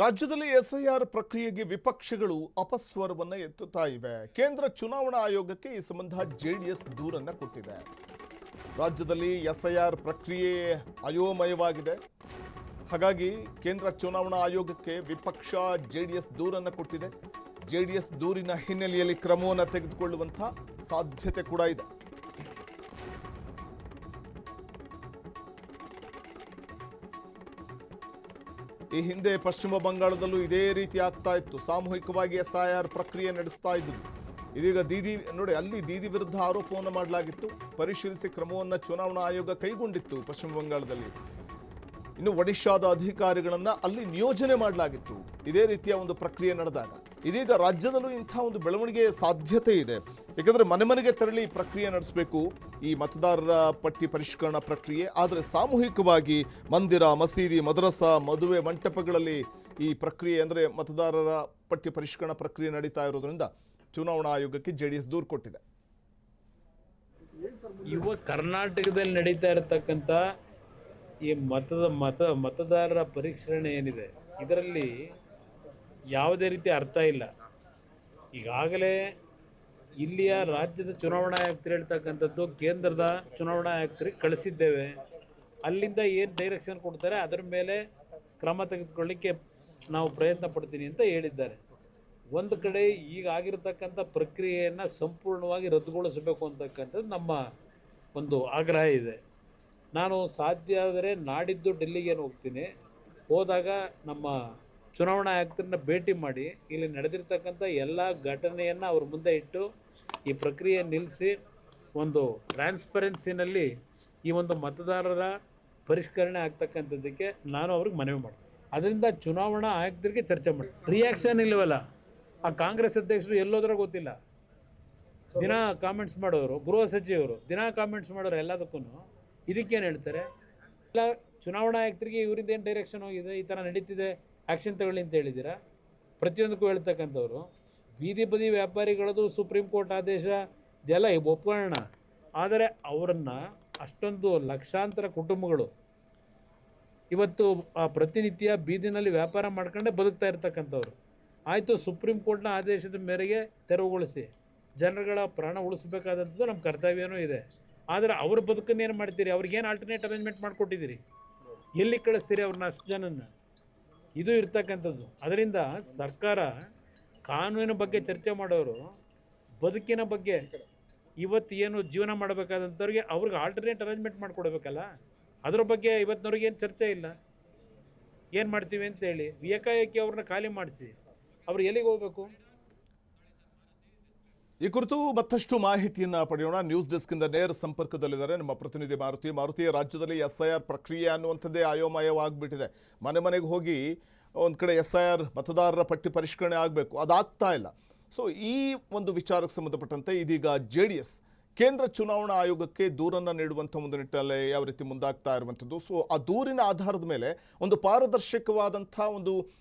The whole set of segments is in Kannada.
ರಾಜ್ಯದಲ್ಲಿ ಎಸ್ಐಆರ್ ಪ್ರಕ್ರಿಯೆಗೆ ವಿಪಕ್ಷಗಳು ಅಪಸ್ವರವನ್ನ ಎತ್ತುತ್ತಾ ಇವೆ. ಕೇಂದ್ರ ಚುನಾವಣಾ ಆಯೋಗಕ್ಕೆ ಈ ಸಂಬಂಧ ಜೆಡಿಎಸ್ ದೂರನ್ನ ಕೊಟ್ಟಿದೆ. ರಾಜ್ಯದಲ್ಲಿ ಎಸ್ಐಆರ್ ಪ್ರಕ್ರಿಯೆ ಅಯೋಮಯವಾಗಿದೆ. ಹಾಗಾಗಿ ಕೇಂದ್ರ ಚುನಾವಣಾ ಆಯೋಗಕ್ಕೆ ವಿಪಕ್ಷ ಜೆಡಿಎಸ್ ದೂರನ್ನ ಕೊಟ್ಟಿದೆ. ಜೆಡಿಎಸ್ ದೂರಿನ ಹಿನ್ನೆಲೆಯಲ್ಲಿ ಕ್ರಮವನ್ನು ತೆಗೆದುಕೊಳ್ಳುವಂತ ಸಾಧ್ಯತೆ ಕೂಡ ಇದೆ. ಈ ಹಿಂದೆ ಪಶ್ಚಿಮ ಬಂಗಾಳದಲ್ಲೂ ಇದೇ ರೀತಿ ಆಗ್ತಾ ಇತ್ತು. ಸಾಮೂಹಿಕವಾಗಿ ಎಸ್ಐಆರ್ ಪ್ರಕ್ರಿಯೆ ನಡೆಸ್ತಾ ಇದ್ದು. ಇದೀಗ ದೀದಿ ನೋಡಿ, ಅಲ್ಲಿ ದೀದಿ ವಿರುದ್ಧ ಆರೋಪವನ್ನು ಮಾಡಲಾಗಿತ್ತು. ಪರಿಶೀಲಿಸಿ ಕ್ರಮವನ್ನು ಚುನಾವಣಾ ಆಯೋಗ ಕೈಗೊಂಡಿತ್ತು ಪಶ್ಚಿಮ ಬಂಗಾಳದಲ್ಲಿ. ಇನ್ನು ಒಡಿಶಾದ ಅಧಿಕಾರಿಗಳನ್ನ ಅಲ್ಲಿ ನಿಯೋಜನೆ ಮಾಡಲಾಗಿತ್ತು ಇದೇ ರೀತಿಯ ಒಂದು ಪ್ರಕ್ರಿಯೆ ನಡೆದಾಗ. ಇದೀಗ ರಾಜ್ಯದಲ್ಲೂ ಇಂಥ ಒಂದು ಬೆಳವಣಿಗೆ ಸಾಧ್ಯತೆ ಇದೆ. ಯಾಕಂದ್ರೆ ಮನೆ ಮನೆಗೆ ತೆರಳಿ ಪ್ರಕ್ರಿಯೆ ನಡೆಸಬೇಕು ಈ ಮತದಾರರ ಪಟ್ಟಿ ಪರಿಷ್ಕರಣಾ ಪ್ರಕ್ರಿಯೆ. ಆದರೆ ಸಾಮೂಹಿಕವಾಗಿ ಮಂದಿರ, ಮಸೀದಿ, ಮದರಸಾ, ಮದುವೆ ಮಂಟಪಗಳಲ್ಲಿ ಈ ಪ್ರಕ್ರಿಯೆ ಅಂದರೆ ಮತದಾರರ ಪಟ್ಟಿ ಪರಿಷ್ಕರಣಾ ಪ್ರಕ್ರಿಯೆ ನಡೀತಾ ಇರೋದ್ರಿಂದ ಚುನಾವಣಾ ಆಯೋಗಕ್ಕೆ ಜೆಡಿಎಸ್ ದೂರು ಕೊಟ್ಟಿದೆ. ಇವಾಗ ಕರ್ನಾಟಕದಲ್ಲಿ ನಡೀತಾ ಇರತಕ್ಕಂಥ ಈ ಮತದಾರರ ಪರಿಷ್ಕರಣೆ ಏನಿದೆ, ಇದರಲ್ಲಿ ಯಾವುದೇ ರೀತಿ ಅರ್ಥ ಇಲ್ಲ. ಈಗಾಗಲೇ ಇಲ್ಲಿಯ ರಾಜ್ಯದ ಚುನಾವಣಾ ಆಯುಕ್ತರು ಹೇಳ್ತಕ್ಕಂಥದ್ದು ಕೇಂದ್ರದ ಚುನಾವಣಾ ಆಯುಕ್ತರಿಗೆ ಕಳಿಸಿದ್ದೇವೆ, ಅಲ್ಲಿಂದ ಏನು ಡೈರೆಕ್ಷನ್ ಕೊಡ್ತಾರೆ ಅದರ ಮೇಲೆ ಕ್ರಮ ತೆಗೆದುಕೊಳ್ಳಿಕ್ಕೆ ನಾವು ಪ್ರಯತ್ನ ಪಡ್ತೀನಿ ಅಂತ ಹೇಳಿದ್ದಾರೆ. ಒಂದು ಕಡೆ ಈಗ ಆಗಿರತಕ್ಕಂಥ ಪ್ರಕ್ರಿಯೆಯನ್ನು ಸಂಪೂರ್ಣವಾಗಿ ರದ್ದುಗೊಳಿಸಬೇಕು ಅಂತಕ್ಕಂಥದ್ದು ನಮ್ಮ ಒಂದು ಆಗ್ರಹ ಇದೆ. ನಾನು ಸಾಧ್ಯ ಆದರೆ ನಾಡಿದ್ದು ಡೆಲ್ಲಿಗೆ ಹೋಗ್ತೀನಿ. ಹೋದಾಗ ನಮ್ಮ ಚುನಾವಣಾ ಆಯುಕ್ತರನ್ನ ಭೇಟಿ ಮಾಡಿ ಇಲ್ಲಿ ನಡೆದಿರ್ತಕ್ಕಂಥ ಎಲ್ಲ ಘಟನೆಯನ್ನು ಅವ್ರ ಮುಂದೆ ಇಟ್ಟು ಈ ಪ್ರಕ್ರಿಯೆ ನಿಲ್ಲಿಸಿ ಒಂದು ಟ್ರಾನ್ಸ್ಪರೆನ್ಸಿನಲ್ಲಿ ಈ ಒಂದು ಮತದಾರರ ಪರಿಷ್ಕರಣೆ ಆಗ್ತಕ್ಕಂಥದ್ದಕ್ಕೆ ನಾನು ಅವ್ರಿಗೆ ಮನವಿ ಮಾಡ್ತೀನಿ. ಅದರಿಂದ ಚುನಾವಣಾ ಆಯುಕ್ತರಿಗೆ ಚರ್ಚೆ ಮಾಡಿ. ರಿಯಾಕ್ಷನ್ ಇಲ್ಲವಲ್ಲ, ಆ ಕಾಂಗ್ರೆಸ್ ಅಧ್ಯಕ್ಷರು ಎಲ್ಲೋದ್ರೂ ಗೊತ್ತಿಲ್ಲ. ದಿನ ಕಾಮೆಂಟ್ಸ್ ಮಾಡೋರು, ಗೃಹ ಸಚಿವರು ದಿನ ಕಾಮೆಂಟ್ಸ್ ಮಾಡೋರು ಎಲ್ಲದಕ್ಕೂ. ಇದಕ್ಕೇನು ಹೇಳ್ತಾರೆ? ಎಲ್ಲ ಚುನಾವಣಾ ಆಯುಕ್ತರಿಗೆ ಇವರಿಂದ ಏನು ಡೈರೆಕ್ಷನ್ ಹೋಗಿದೆ, ಈ ಥರ ನಡೀತಿದೆ, ಆ್ಯಕ್ಷನ್ ತಗೊಳ್ಳಿ ಅಂತ ಹೇಳಿದ್ದೀರಾ? ಪ್ರತಿಯೊಂದಕ್ಕೂ ಹೇಳ್ತಕ್ಕಂಥವ್ರು ಬೀದಿ ಬದಿ ವ್ಯಾಪಾರಿಗಳದು ಸುಪ್ರೀಂ ಕೋರ್ಟ್ ಆದೇಶ ಇದೆಲ್ಲ ಒಪ್ಕೊಳ್ಳೋಣ. ಆದರೆ ಅವರನ್ನು ಅಷ್ಟೊಂದು ಲಕ್ಷಾಂತರ ಕುಟುಂಬಗಳು ಇವತ್ತು ಪ್ರತಿನಿತ್ಯ ಬೀದಿನಲ್ಲಿ ವ್ಯಾಪಾರ ಮಾಡ್ಕೊಂಡೇ ಬದುಕ್ತಾ ಇರ್ತಕ್ಕಂಥವ್ರು. ಆಯಿತು, ಸುಪ್ರೀಂ ಕೋರ್ಟ್ನ ಆದೇಶದ ಮೇರೆಗೆ ತೆರವುಗೊಳಿಸಿ ಜನರುಗಳ ಪ್ರಾಣ ಉಳಿಸಬೇಕಾದಂಥದ್ದು ನಮ್ಮ ಕರ್ತವ್ಯನೂ ಇದೆ. ಆದರೆ ಅವ್ರ ಬದುಕನ್ನು ಏನು ಮಾಡ್ತೀರಿ? ಅವ್ರಿಗೇನು ಆಲ್ಟರ್ನೇಟ್ ಅರೇಂಜ್ಮೆಂಟ್ ಮಾಡಿಕೊಟ್ಟಿದ್ದೀರಿ? ಎಲ್ಲಿ ಕಳಿಸ್ತೀರಿ ಅವ್ರನ್ನ? ಅಷ್ಟು ಜನನ್ನು ಇದು ಇರ್ತಕ್ಕಂಥದ್ದು. ಅದರಿಂದ ಸರ್ಕಾರ ಕಾನೂನಿನ ಬಗ್ಗೆ ಚರ್ಚೆ ಮಾಡೋರು ಬದುಕಿನ ಬಗ್ಗೆ ಇವತ್ತು ಏನು ಜೀವನ ಮಾಡಬೇಕಾದಂಥವ್ರಿಗೆ ಅವ್ರಿಗೆ ಆಲ್ಟರ್ನೇಟ್ ಅರೇಂಜ್ಮೆಂಟ್ ಮಾಡಿಕೊಡ್ಬೇಕಲ್ಲ. ಅದ್ರ ಬಗ್ಗೆ ಇವತ್ತಿನವ್ರಿಗೆ ಏನು ಚರ್ಚೆ ಇಲ್ಲ. ಏನು ಮಾಡ್ತೀವಿ ಅಂತೇಳಿ ಏಕಾಏಕಿ ಅವ್ರನ್ನ ಖಾಲಿ ಮಾಡಿಸಿ ಅವ್ರು ಎಲ್ಲಿಗೆ ಹೋಗಬೇಕು? ಈ ಕುರಿತು ಮತ್ತಷ್ಟು ಮಾಹಿತಿಯನ್ನು ಪಡೆಯೋಣ. ನ್ಯೂಸ್ ಡೆಸ್ಕಿಂದ ನೇರ ಸಂಪರ್ಕದಲ್ಲಿದ್ದಾರೆ ನಮ್ಮ ಪ್ರತಿನಿಧಿ ಮಾರುತಿ. ರಾಜ್ಯದಲ್ಲಿ ಎಸ್ಐಆರ್ ಪ್ರಕ್ರಿಯೆ ಅನ್ನುವಂಥದ್ದೇ ಅಯೋಮಯವಾಗ್ಬಿಟ್ಟಿದೆ. ಮನೆ ಮನೆಗೆ ಹೋಗಿ ಒಂದು ಕಡೆ ಎಸ್ಐಆರ್ ಮತದಾರರ ಪಟ್ಟಿ ಪರಿಷ್ಕರಣೆ ಆಗಬೇಕು, ಅದಾಗ್ತಾ ಇಲ್ಲ. ಸೊ ಈ ಒಂದು ವಿಚಾರಕ್ಕೆ ಸಂಬಂಧಪಟ್ಟಂತೆ ಇದೀಗ ಜೆಡಿಎಸ್ ಕೇಂದ್ರ ಚುನಾವಣಾ ಆಯೋಗಕ್ಕೆ ದೂರನ್ನು ನೀಡುವಂಥ ಒಂದು ನಿಟ್ಟಿನಲ್ಲಿ ಯಾವ ರೀತಿ ಮುಂದಾಗ್ತಾ ಇರುವಂಥದ್ದು. ಸೊ ಆ ದೂರಿನ ಆಧಾರದ ಮೇಲೆ ಒಂದು ಪಾರದರ್ಶಕವಾದಂಥ ಒಂದು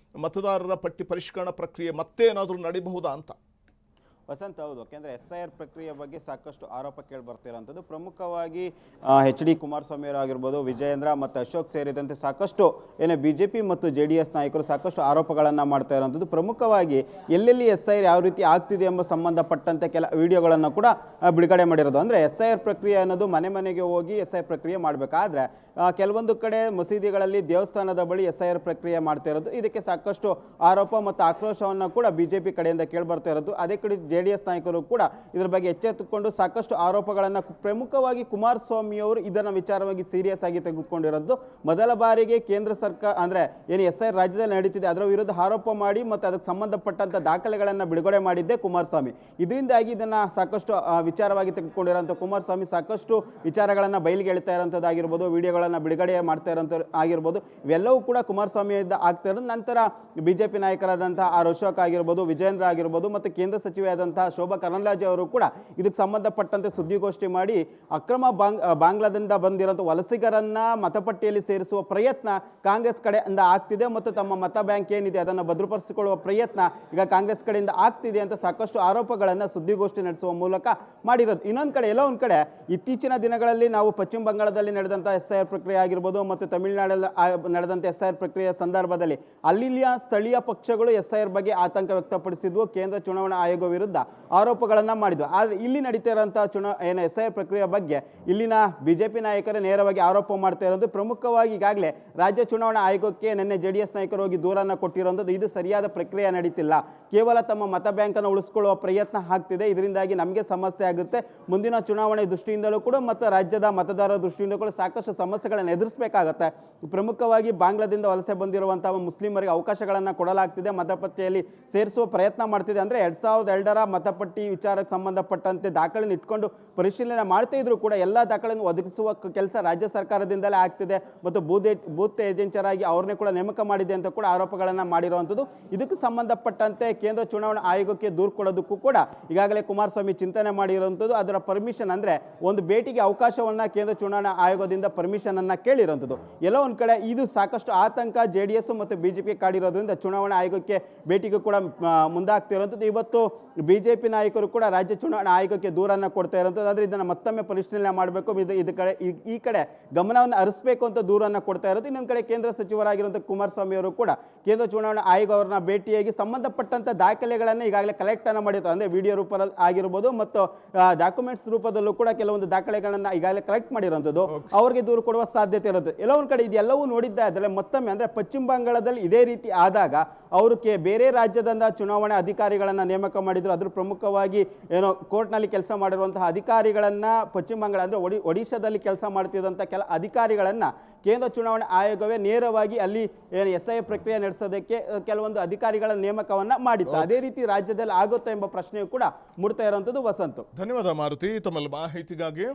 ಮತದಾರರ ಪಟ್ಟಿ ಪರಿಷ್ಕರಣಾ ಪ್ರಕ್ರಿಯೆ ಮತ್ತೆ ಏನಾದರೂ ನಡೀಬಹುದಾ ಅಂತ? ವಸಂತ್, ಹೌದು. ಯಾಕೆಂದರೆ ಎಸ್ಐಆರ್ ಪ್ರಕ್ರಿಯೆ ಬಗ್ಗೆ ಸಾಕಷ್ಟು ಆರೋಪ ಕೇಳಿ ಬರ್ತಿರೋಂಥದ್ದು. ಪ್ರಮುಖವಾಗಿ ಎಚ್ ಡಿ ಕುಮಾರಸ್ವಾಮಿ ಅವರಾಗಿರ್ಬೋದು, ವಿಜಯೇಂದ್ರ ಮತ್ತು ಅಶೋಕ್ ಸೇರಿದಂತೆ ಸಾಕಷ್ಟು BJP ಮತ್ತು JDS ನಾಯಕರು ಸಾಕಷ್ಟು ಆರೋಪಗಳನ್ನು ಮಾಡ್ತಾ ಇರೋಂಥದ್ದು. ಪ್ರಮುಖವಾಗಿ ಎಲ್ಲೆಲ್ಲಿ ಎಸ್ಐಆರ್ ಯಾವ ರೀತಿ ಆಗ್ತಿದೆ ಎಂಬ ಸಂಬಂಧಪಟ್ಟಂತೆ ಕೆಲ ವಿಡಿಯೋಗಳನ್ನು ಕೂಡ ಬಿಡುಗಡೆ ಮಾಡಿರೋದು. ಅಂದರೆ ಎಸ್ಐಆರ್ ಪ್ರಕ್ರಿಯೆ ಅನ್ನೋದು ಮನೆ ಮನೆಗೆ ಹೋಗಿ ಎಸ್ಐಆರ್ ಪ್ರಕ್ರಿಯೆ ಮಾಡಬೇಕಾದ್ರೆ ಕೆಲವೊಂದು ಕಡೆ ಮಸೀದಿಗಳಲ್ಲಿ ದೇವಸ್ಥಾನದ ಬಳಿ ಎಸ್ಐಆರ್ ಪ್ರಕ್ರಿಯೆ ಮಾಡ್ತಾ ಇರೋದು. ಇದಕ್ಕೆ ಸಾಕಷ್ಟು ಆರೋಪ ಮತ್ತು ಆಕ್ರೋಶವನ್ನು ಕೂಡ BJP ಕಡೆಯಿಂದ ಕೇಳಿ ಬರ್ತಾ ಇರೋದು. ಅದೇ ಕಡೆ JDS ನಾಯಕರು ಕೂಡ ಇದರ ಬಗ್ಗೆ ಎಚ್ಚೆತ್ತುಕೊಂಡು ಸಾಕಷ್ಟು ಆರೋಪಗಳನ್ನು, ಪ್ರಮುಖವಾಗಿ ಕುಮಾರಸ್ವಾಮಿ ಅವರು ಇದನ್ನು ವಿಚಾರವಾಗಿ ಸೀರಿಯಸ್ ಆಗಿ ತೆಗೆದುಕೊಂಡಿರೋದು. ಮೊದಲ ಬಾರಿಗೆ ಕೇಂದ್ರ ಸರ್ಕಾರ ಅಂದರೆ ಏನು ಎಸ್ಐಆರ್ ರಾಜ್ಯದಲ್ಲಿ ನಡೀತಿದೆ ಅದರ ವಿರುದ್ಧ ಆರೋಪ ಮಾಡಿ ಮತ್ತು ಅದಕ್ಕೆ ಸಂಬಂಧಪಟ್ಟಂಥ ದಾಖಲೆಗಳನ್ನು ಬಿಡುಗಡೆ ಮಾಡಿದ್ದೆ ಕುಮಾರಸ್ವಾಮಿ. ಇದರಿಂದಾಗಿ ಇದನ್ನು ಸಾಕಷ್ಟು ವಿಚಾರವಾಗಿ ತೆಗೆದುಕೊಂಡಿರೋಂಥ ಕುಮಾರಸ್ವಾಮಿ ಸಾಕಷ್ಟು ವಿಚಾರಗಳನ್ನು ಬಯಲಿಗೆ ಹೇಳ್ತಾ ಇರೋಂಥದ್ದಾಗಿರ್ಬೋದು, ವಿಡಿಯೋಗಳನ್ನು ಬಿಡುಗಡೆ ಮಾಡ್ತಾ ಇರೋಂಥ ಆಗಿರ್ಬೋದು, ಇವೆಲ್ಲವೂ ಕೂಡ ಕುಮಾರಸ್ವಾಮಿಯಿಂದ ಆಗ್ತಾ ಇರೋದು. ನಂತರ BJP ನಾಯಕರಾದಂಥ ಅಶೋಕ್ ಆಗಿರ್ಬೋದು, ವಿಜಯೇಂದ್ರ ಆಗಿರ್ಬೋದು ಮತ್ತು ಕೇಂದ್ರ ಸಚಿವ ಆದಂತಹ ಶೋಭಾ ಕರಂದ್ಲಾಜೆ ಅವರು ಕೂಡ ಇದಕ್ಕೆ ಸಂಬಂಧಪಟ್ಟಂತೆ ಸುದ್ದಿಗೋಷ್ಠಿ ಮಾಡಿ ಅಕ್ರಮ ಬಾಂಗ್ಲಾದಿಂದ ಬಂದಿರೋಂಥ ವಲಸಿಗರನ್ನ ಮತಪಟ್ಟಿಯಲ್ಲಿ ಸೇರಿಸುವ ಪ್ರಯತ್ನ ಕಾಂಗ್ರೆಸ್ ಕಡೆಯಿಂದ ಆಗ್ತಿದೆ ಮತ್ತು ತಮ್ಮ ಮತ ಬ್ಯಾಂಕ್ ಏನಿದೆ ಅದನ್ನು ಭದ್ರಪಡಿಸಿಕೊಳ್ಳುವ ಪ್ರಯತ್ನ ಈಗ ಕಾಂಗ್ರೆಸ್ ಕಡೆಯಿಂದ ಆಗ್ತಿದೆ ಅಂತ ಸಾಕಷ್ಟು ಆರೋಪಗಳನ್ನು ಸುದ್ದಿಗೋಷ್ಠಿ ನಡೆಸುವ ಮೂಲಕ ಮಾಡಿರೋದು. ಇನ್ನೊಂದು ಕಡೆ ಎಲ್ಲೋ ಒಂದು ಕಡೆ ಇತ್ತೀಚಿನ ದಿನಗಳಲ್ಲಿ ನಾವು ಪಶ್ಚಿಮ ಬಂಗಾಳದಲ್ಲಿ ನಡೆದಂಥ SIR ಪ್ರಕ್ರಿಯೆ ಆಗಿರ್ಬೋದು ಮತ್ತು ತಮಿಳುನಾಡಲ್ಲಿ ನಡೆದಂಥ SIR ಪ್ರಕ್ರಿಯೆಯ ಸಂದರ್ಭದಲ್ಲಿ ಅಲ್ಲಿಯ ಸ್ಥಳೀಯ ಪಕ್ಷಗಳು SIR ಬಗ್ಗೆ ಆತಂಕ ವ್ಯಕ್ತಪಡಿಸಿದ್ವು, ಕೇಂದ್ರ ಚುನಾವಣಾ ಆಯೋಗ ವಿರುದ್ಧ ಆರೋಪಗಳನ್ನು ಮಾಡಿದ್ವು. ಆದರೆ ಇಲ್ಲಿ ನಡೀತಾ ಇರೋಂಥ SIR ಪ್ರಕ್ರಿಯೆ ಬಗ್ಗೆ ಇಲ್ಲಿನ ಬಿಜೆಪಿ ನಾಯಕರೇ ನೇರವಾಗಿ ಆರೋಪ ಮಾಡ್ತಾ ಇರೋದು. ಪ್ರಮುಖವಾಗಿ ಈಗಾಗಲೇ ರಾಜ್ಯ ಚುನಾವಣಾ ಆಯೋಗಕ್ಕೆ ನಿನ್ನೆ JDS ನಾಯಕರು ಹೋಗಿ ದೂರನ್ನು ಕೊಟ್ಟಿರೋಂಥದ್ದು. ಇದು ಸರಿಯಾದ ಪ್ರಕ್ರಿಯೆ ನಡೀತಿಲ್ಲ, ಕೇವಲ ತಮ್ಮ ಮತ ಬ್ಯಾಂಕನ್ನು ಉಳಿಸ್ಕೊಳ್ಳುವ ಪ್ರಯತ್ನ ಆಗ್ತಿದೆ, ಇದರಿಂದಾಗಿ ನಮಗೆ ಸಮಸ್ಯೆ ಆಗುತ್ತೆ, ಮುಂದಿನ ಚುನಾವಣೆ ದೃಷ್ಟಿಯಿಂದಲೂ ಕೂಡ ಮತ್ತು ರಾಜ್ಯದ ಮತದಾರರ ದೃಷ್ಟಿಯಿಂದ ಕೂಡ ಸಾಕಷ್ಟು ಸಮಸ್ಯೆಗಳನ್ನು ಎದುರಿಸಬೇಕಾಗತ್ತೆ. ಪ್ರಮುಖವಾಗಿ ಬಾಂಗ್ಲಾದಿಂದ ವಲಸೆ ಬಂದಿರುವಂತಹ ಮುಸ್ಲಿಮರಿಗೆ ಅವಕಾಶಗಳನ್ನು ಕೊಡಲಾಗ್ತಿದೆ, ಮತಪಟ್ಟಿಯಲ್ಲಿ ಸೇರಿಸುವ ಪ್ರಯತ್ನ ಮಾಡ್ತಿದೆ. ಅಂದರೆ 2002ರ ಮತಪಟ್ಟಿ ವಿಚಾರಕ್ಕೆ ಸಂಬಂಧಪಟ್ಟಂತೆ ದಾಖಲೆಯನ್ನು ಇಟ್ಕೊಂಡು ಪರಿಶೀಲನೆ ಮಾಡ್ತಾ ಇದ್ರು ಕೂಡ ಎಲ್ಲ ದಾಖಲೆಯನ್ನು ಒದಗಿಸುವ ಕೆಲಸ ರಾಜ್ಯ ಸರ್ಕಾರದಿಂದಲೇ ಆಗ್ತಿದೆ ಮತ್ತು ಬೂತ್ ಏಜೆಂಟರಾಗಿ ಅವ್ರನ್ನೇ ಕೂಡ ನೇಮಕ ಮಾಡಿದೆ ಅಂತ ಕೂಡ ಆರೋಪಗಳನ್ನು ಮಾಡಿರುವಂಥದ್ದು. ಇದಕ್ಕೆ ಸಂಬಂಧಪಟ್ಟಂತೆ ಕೇಂದ್ರ ಚುನಾವಣಾ ಆಯೋಗಕ್ಕೆ ದೂರು ಕೊಡೋದಕ್ಕೂ ಕೂಡ ಈಗಾಗಲೇ ಕುಮಾರಸ್ವಾಮಿ ಚಿಂತನೆ ಮಾಡಿರುವಂಥದ್ದು. ಅದರ ಪರ್ಮಿಷನ್ ಅಂದರೆ ಒಂದು ಭೇಟಿಗೆ ಅವಕಾಶವನ್ನು ಕೇಂದ್ರ ಚುನಾವಣಾ ಆಯೋಗದಿಂದ ಪರ್ಮಿಷನ್ ಅನ್ನು ಕೇಳಿರುವಂಥದ್ದು. ಎಲ್ಲೋ ಒಂದು ಕಡೆ ಇದು ಸಾಕಷ್ಟು ಆತಂಕ JDS ಮತ್ತು BJP ಕಾಡಿರೋದ್ರಿಂದ ಚುನಾವಣಾ ಆಯೋಗಕ್ಕೆ ಭೇಟಿಗೂ ಕೂಡ ಮುಂದಾಗ್ತಿರುವಂಥದ್ದು. ಇವತ್ತು BJP ನಾಯಕರು ಕೂಡ ರಾಜ್ಯ ಚುನಾವಣಾ ಆಯೋಗಕ್ಕೆ ದೂರನ್ನು ಕೊಡ್ತಾ ಇರುವಂಥದ್ದು. ಆದರೆ ಇದನ್ನು ಮತ್ತೊಮ್ಮೆ ಪರಿಶೀಲನೆ ಮಾಡಬೇಕು, ಈ ಕಡೆ ಗಮನವನ್ನು ಹರಿಸಬೇಕು ಅಂತ ದೂರನ್ನು ಕೊಡ್ತಾ ಇರೋದು. ಇನ್ನೊಂದು ಕಡೆ ಕೇಂದ್ರ ಸಚಿವರಾಗಿರುವಂಥ ಕುಮಾರಸ್ವಾಮಿ ಅವರು ಕೂಡ ಕೇಂದ್ರ ಚುನಾವಣಾ ಆಯೋಗ ಅವರನ್ನ ಭೇಟಿಯಾಗಿ ಸಂಬಂಧಪಟ್ಟಂಥ ದಾಖಲೆಗಳನ್ನು ಈಗಾಗಲೇ ಕಲೆಕ್ಟ್ ಅನ್ನು ಮಾಡಿರ್ತಾರೆ. ಅಂದರೆ ವಿಡಿಯೋ ರೂಪ ಆಗಿರ್ಬೋದು ಮತ್ತು ಡಾಕ್ಯುಮೆಂಟ್ಸ್ ರೂಪದಲ್ಲೂ ಕೂಡ ಕೆಲವೊಂದು ದಾಖಲೆಗಳನ್ನು ಈಗಾಗಲೇ ಕಲೆಕ್ಟ್ ಮಾಡಿರುವಂಥದ್ದು. ಅವರಿಗೆ ದೂರು ಕೊಡುವ ಸಾಧ್ಯತೆ ಇರುತ್ತೆ. ಎಲ್ಲೋ ಒಂದು ಕಡೆ ಇದೆಲ್ಲವೂ ನೋಡಿದ್ದಾದರೆ ಮತ್ತೊಮ್ಮೆ ಅಂದರೆ ಪಶ್ಚಿಮ ಬಂಗಾಳದಲ್ಲಿ ಇದೇ ರೀತಿ ಆದಾಗ ಅವರು ಬೇರೆ ರಾಜ್ಯದಿಂದ ಚುನಾವಣಾ ಅಧಿಕಾರಿಗಳನ್ನು ನೇಮಕ ಮಾಡಿದ್ರು. ಅದ್ರ ಪ್ರಮುಖವಾಗಿ ಏನೋ ಕೋರ್ಟ್ನಲ್ಲಿ ಕೆಲಸ ಮಾಡಿರುವಂತಹ ಅಧಿಕಾರಿಗಳನ್ನು ಪಶ್ಚಿಮ ಬಂಗಾಳ ಅಂದರೆ ಒಡಿಶಾದಲ್ಲಿ ಕೆಲಸ ಮಾಡ್ತಿದ್ದಂಥ ಕೆಲ ಅಧಿಕಾರಿಗಳನ್ನು ಕೇಂದ್ರ ಚುನಾವಣಾ ಆಯೋಗವೇ ನೇರವಾಗಿ ಅಲ್ಲಿ SIR ಪ್ರಕ್ರಿಯೆ ನಡೆಸೋದಕ್ಕೆ ಕೆಲವೊಂದು ಅಧಿಕಾರಿಗಳ ನೇಮಕವನ್ನು ಮಾಡಿತ್ತು. ಅದೇ ರೀತಿ ರಾಜ್ಯದಲ್ಲಿ ಆಗುತ್ತಾ ಎಂಬ ಪ್ರಶ್ನೆಯೂ ಕೂಡ ಮೂಡ್ತಾ ಇರುವಂಥದ್ದು. ವಸಂತ್, ಧನ್ಯವಾದ ಮಾರುತಿ ತಮ್ಮ ಮಾಹಿತಿಗಾಗಿ.